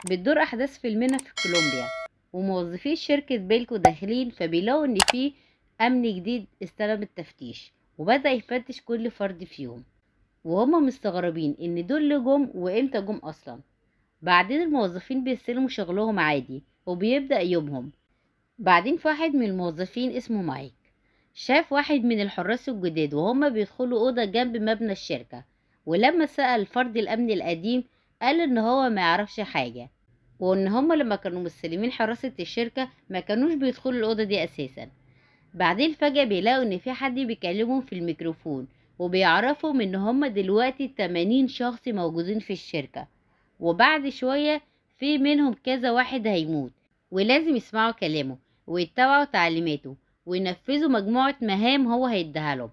بتدور أحداث فيلمنا في كولومبيا، وموظفي شركة بيلكو داخلين فبيلاقوا إن في أمن جديد استلم التفتيش وبدأ يفتش كل فرد فيهم، وهما مستغربين إن دول اللي جم وإمتى جم أصلا. بعدين الموظفين بيستلموا شغلهم عادي وبيبدأ يومهم. بعدين في واحد من الموظفين اسمه مايك شاف واحد من الحراس الجداد وهما بيدخلوا أوضة جنب مبنى الشركة، ولما سأل فرد الأمن القديم قال إن هو ما يعرفش حاجة، وإن هما لما كانوا مستلمين حراسة الشركة ما كانوش بيدخلوا الأوضة دي أساسا. بعدين فجأة بيلاقوا إن في حد بيكلمهم في الميكروفون، وبيعرفوا إن هما دلوقتي 80 شخص موجودين في الشركة، وبعد شوية في منهم كذا واحد هيموت، ولازم يسمعوا كلامه ويتبعوا تعليماته وينفذوا مجموعة مهام هو هيديها لهم.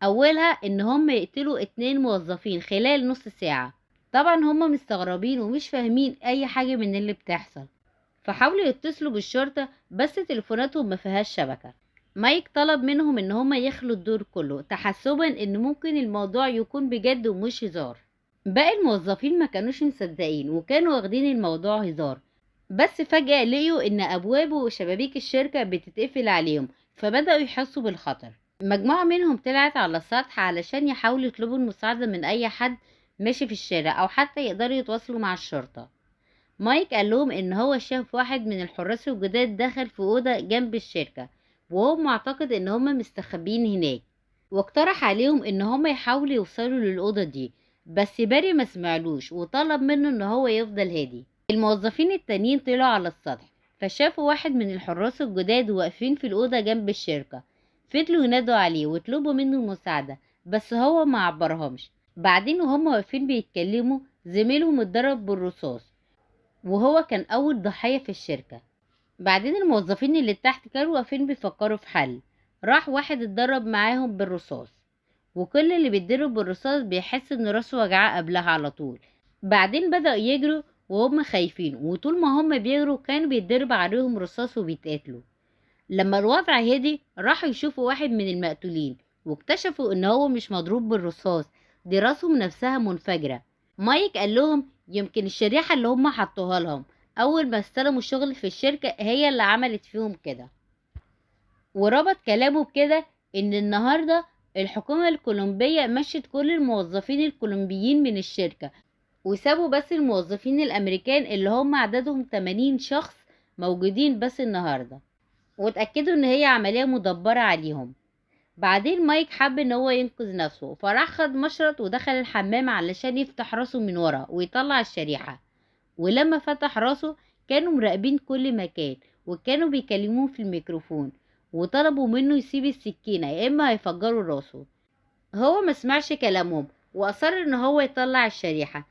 أولها إن هم يقتلوا 2 موظفين خلال نص ساعة. طبعا هم مستغربين ومش فاهمين أي حاجة من اللي بتحصل، فحاولوا يتصلوا بالشرطة بس تليفوناتهم ما فيهاش شبكة. مايك طلب منهم إن هم يخلوا الدور كله تحسبا إن ممكن الموضوع يكون بجد ومش هزار. باقي الموظفين ما كانوش مصدقين وكانوا واخدين الموضوع هزار، بس فجأة لقيوا ان ابواب وشبابيك الشركة بتتقفل عليهم، فبدأوا يحسوا بالخطر. مجموعة منهم طلعت على السطح علشان يحاولوا يطلبوا المساعدة من اي حد ماشي في الشارع او حتى يقدروا يتواصلوا مع الشرطة. مايك قال لهم ان هو شاف واحد من الحراس الجداد دخل في أوضة جنب الشركة، وهو معتقد ان هم مستخبيين هناك، واقترح عليهم ان هم يحاولوا يوصلوا للأوضة دي، بس باري ما سمعلوش وطلب منه ان هو يفضل هادي. الموظفين التانيين طلعوا على السطح فشافوا واحد من الحراس الجداد واقفين في الأوضة جنب الشركة، فضلوا ينادوا عليه ويطلبوا منه المساعدة بس هو ما عبرهمش. بعدين وهم واقفين بيتكلموا زميلهم اتضرب بالرصاص، وهو كان أول ضحية في الشركة. بعدين الموظفين اللي تحت كانوا واقفين بيفكروا في حل، راح واحد اتضرب معاهم بالرصاص، وكل اللي بيتضرب بالرصاص بيحس ان راسه وجعاه قبلها على طول. بعدين بدأوا يجروا وهم خايفين، وطول ما هم بيجروا كان بيتضرب عليهم رصاص وبيتقتلوا. لما الوضع هدي راحوا يشوفوا واحد من المقتولين واكتشفوا ان هو مش مضروب بالرصاص، دي راسهم نفسها منفجرة. مايك قال لهم يمكن الشريحة اللي هم حطوها لهم اول ما استلموا الشغل في الشركة هي اللي عملت فيهم كده، وربط كلامه بكده ان النهاردة الحكومة الكولومبية مشت كل الموظفين الكولومبيين من الشركة، وسابوا بس الموظفين الامريكان اللي هم عددهم 80 شخص موجودين بس النهاردة، واتأكدوا ان هي عملية مدبرة عليهم. بعدين مايك حب ان هو ينقذ نفسه فراح خد مشرط ودخل الحمام علشان يفتح راسه من ورا ويطلع الشريحة، ولما فتح راسه كانوا مراقبين كل مكان وكانوا بيكلموه في الميكروفون وطلبوا منه يسيب السكينة يا اما هيفجروا راسه. هو ما سمعش كلامهم واصر ان هو يطلع الشريحة،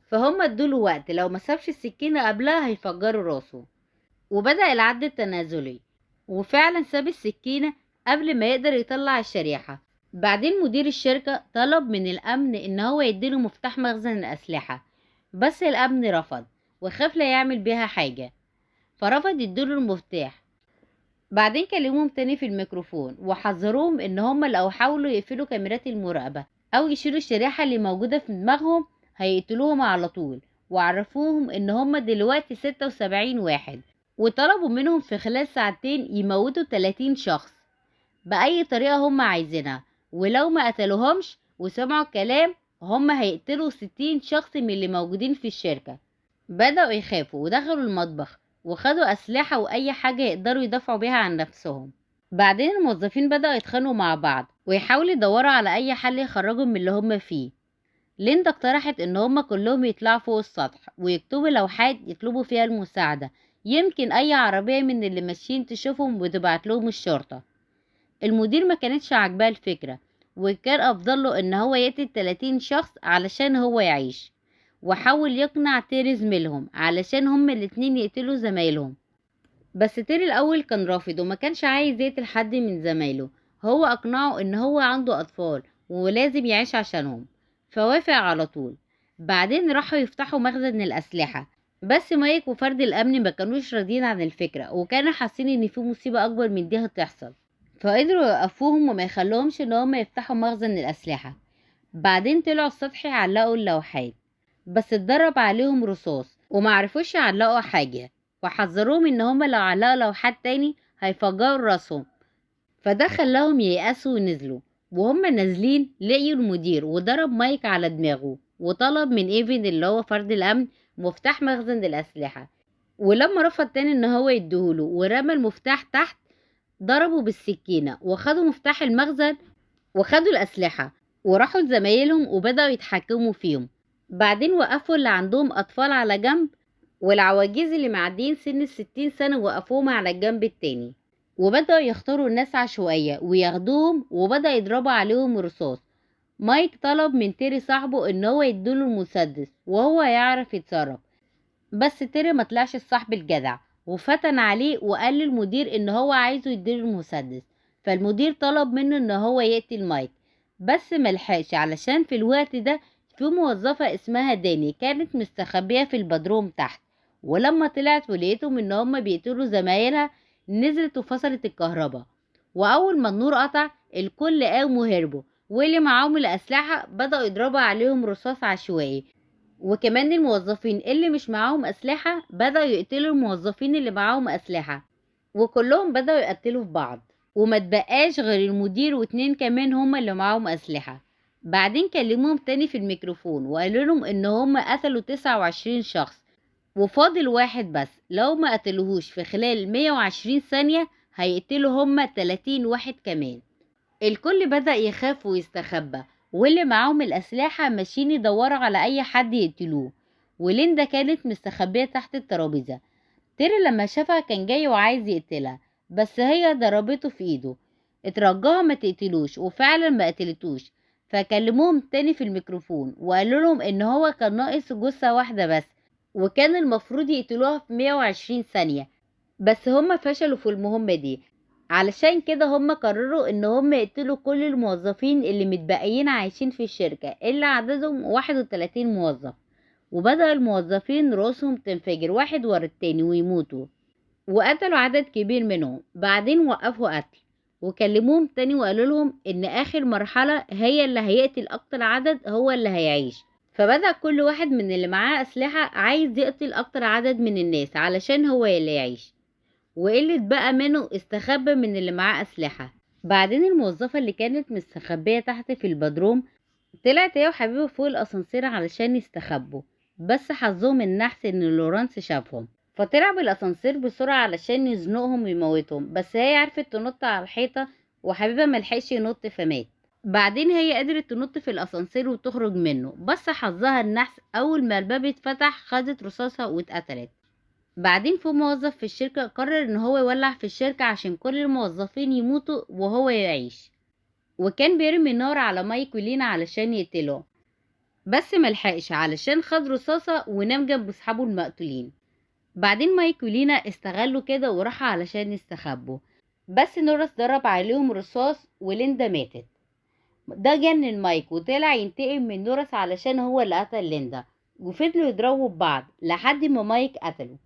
فهم ادوله وقت لو ما سابش السكينة قبلها هيفجروا راسه. وبدأ العد التنازلي، وفعلا ساب السكينة قبل ما يقدر يطلع الشريحة. بعدين مدير الشركة طلب من الأمن إن هو يديله مفتاح مخزن الأسلحة، بس الأمن رفض وخاف لا يعمل بيها حاجة، فرفض يديله المفتاح. بعدين كلموهم تاني في الميكروفون وحذروهم إن هما لو حاولوا يقفلوا كاميرات المراقبة أو يشيلوا الشريحة اللي موجودة في دماغهم هيقتلوهم على طول، وعرفوهم إن هما دلوقتي 76 واحد، وطلبوا منهم في خلال ساعتين يموتوا 30 شخص بأي طريقة هم عايزينها، ولو ما قتلوهمش وسمعوا الكلام هم هيقتلوا 60 شخص من اللي موجودين في الشركة. بدأوا يخافوا ودخلوا المطبخ وخدوا أسلحة وأي حاجة يقدروا يدافعوا بيها عن نفسهم. بعدين الموظفين بدأوا يتخانقوا مع بعض ويحاولوا يدوروا على أي حل يخرجهم من اللي هم فيه. ليندا اقترحت ان هما كلهم يطلعوا فوق السطح ويكتبوا لوحات يطلبوا فيها المساعدة، يمكن اي عربية من اللي ماشيين تشوفهم وتبعت لهم الشرطة. المدير ما كانتش عاجباه الفكرة، وكان افضل له ان هو يقتل 30 شخص علشان هو يعيش، وحاول يقنع تيري زميلهم علشان هما الاتنين يقتلوا زمايلهم. بس تيري الاول كان رافض وما كانش عايز يقتل حد من زمايله، هو اقنعه ان هو عنده اطفال ولازم يعيش عشانهم، فوافق على طول. بعدين راحوا يفتحوا مخزن الاسلحة، بس مايك وفرد الامن ما كانوش راضيين عن الفكرة وكانوا حاسين ان في مصيبة اكبر من دي هتحصل، فقدروا يوقفوهم وما يخلوهمش ان هم يفتحوا مخزن الاسلحة. بعدين طلعوا السطح يعلقوا اللوحات، بس اتضرب عليهم رصاص ومعرفوش يعلقوا حاجة، وحذروهم ان هما لو علقوا لوحات تاني هيفجروا راسهم. فده خلاهم ييأسوا ونزلوا. وهم نازلين لقيوا المدير وضرب مايك على دماغه وطلب من ايفن اللي هو فرد الامن مفتاح مخزن الاسلحة. ولما رفض تاني ان هو يديهوله ورمى المفتاح تحت، ضربوا بالسكينة وخدوا مفتاح المخزن وخدوا الأسلحة وراحوا لزمايلهم وبدأوا يتحكموا فيهم. بعدين وقفوا اللي عندهم أطفال على جنب، والعواجيز اللي معدين سن 60 سنة وقفوهم على الجنب التاني، وبدأوا يختاروا الناس عشوائية وياخدوهم وبدأ يضربوا عليهم رصاص. مايك طلب من تيري صاحبه ان هو يديله المسدس وهو يعرف يتصرف، بس تيري ما طلعش الصاحب الجدع وفتن عليه وقال للمدير ان هو عايزه يديله المسدس. فالمدير طلب منه ان هو يقتل مايك، بس ملحقش علشان في الوقت ده في موظفة اسمها داني كانت مستخبية في البدروم تحت. ولما طلعت ولقيتهم ان هما بيقتلوا زمايلها، نزلت وفصلت الكهرباء. واول ما النور قطع الكل قام وهربوا، واللي معاهم الاسلحة بدأوا يضربوا عليهم رصاص عشوائي. وكمان الموظفين اللي مش معاهم أسلحة بدأوا يقتلوا الموظفين اللي معاهم أسلحة، وكلهم بدأوا يقتلوا في بعض، وما تبقاش غير المدير واتنين كمان هما اللي معاهم أسلحة. بعدين كلموهم تاني في الميكروفون وقالوا لهم ان هما قتلوا 29 شخص وفاضل واحد بس، لو ما قتلوهوش في خلال 120 ثانية هيقتلوا هما 30 واحد كمان. الكل بدأ يخاف ويستخبى، واللي معاهم الأسلحة ماشيين يدوروا على أي حد يقتلوه. وليندا كانت مستخبية تحت الترابيزة. تيري لما شافها كان جاي وعايز يقتلها، بس هي ضربته في ايده. اترجاها ما تقتلوش وفعلا ما قتلتوش. فكلموهم تاني في الميكروفون وقالوا لهم ان هو كان ناقص جثة واحدة بس، وكان المفروض يقتلوها في 120 ثانية، بس هم فشلوا في المهمة دي. علشان كده هم قرروا ان هم يقتلوا كل الموظفين اللي متبقيين عايشين في الشركة اللي عددهم 31 موظف. وبدأ الموظفين رؤوسهم تنفجر واحد ورا التاني ويموتوا، وقتلوا عدد كبير منهم. بعدين وقفوا قتل وكلموهم تاني وقالوا لهم ان اخر مرحلة هي اللي هيقتل اكتر عدد هو اللي هيعيش. فبدأ كل واحد من اللي معاه اسلحة عايز يقتل اكتر عدد من الناس علشان هو اللي يعيش، واللي اتبقى منه استخبى من اللي معاه أسلحة. بعدين الموظفة اللي كانت مستخبية تحت في البدروم طلعت هي وحبيبه فوق الأسانسير علشان يستخبوا، بس حظهم النحس إن لورانس شافهم فطلع بالأسانسير بسرعة علشان يزنقهم ويموتهم، بس هي عرفت تنط على الحيطة وحبيبها ملحقش ينط فمات. بعدين هي قدرت تنط في الأسانسير وتخرج منه، بس حظها النحس أول ما الباب اتفتح خدت رصاصها واتقتلت. بعدين في موظف في الشركة قرر ان هو يولع في الشركة عشان كل الموظفين يموتوا وهو يعيش، وكان بيرمي نار على مايك ولينا علشان يقتله، بس ملحقش علشان خد رصاصة ونام جنب اصحابه المقتولين. بعدين مايك ولينا استغلوا كده وراحوا علشان يستخبوا، بس نورس ضرب عليهم رصاص وليندا ماتت. ده جنن مايك وطلع ينتقم من نورس علشان هو اللي قتل ليندا، وفضلوا يضربوا ببعض لحد ما مايك قتله.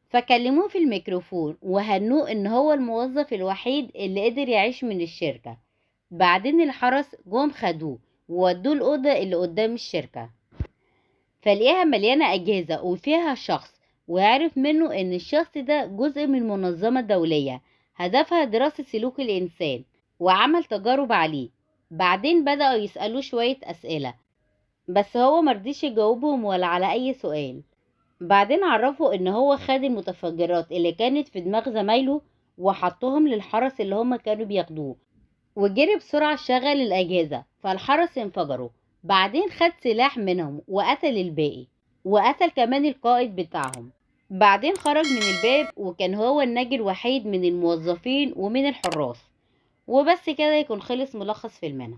فكلموه في الميكروفون وهنوه ان هو الموظف الوحيد اللي قدر يعيش من الشركة. بعدين الحرس جم خدوه وودوه الأوضة اللي قدام الشركة، فلقيها مليانة أجهزة وفيها شخص، وعرف منه ان الشخص ده جزء من منظمة دولية هدفها دراسة سلوك الإنسان، وعمل تجارب عليه. بعدين بدأوا يسألوه شوية أسئلة بس هو مرضيش يجاوبهم ولا على أي سؤال. بعدين عرفوا ان هو خد المتفجرات اللي كانت في دماغ زمايله وحطهم للحرس اللي هم كانوا بياخدوه، وجري بسرعة شغل الأجهزة فالحرس انفجروا. بعدين خد سلاح منهم وقتل الباقي، وقتل كمان القائد بتاعهم. بعدين خرج من الباب وكان هو الناجي الوحيد من الموظفين ومن الحراس. وبس كده يكون خلص ملخص فيلمنا.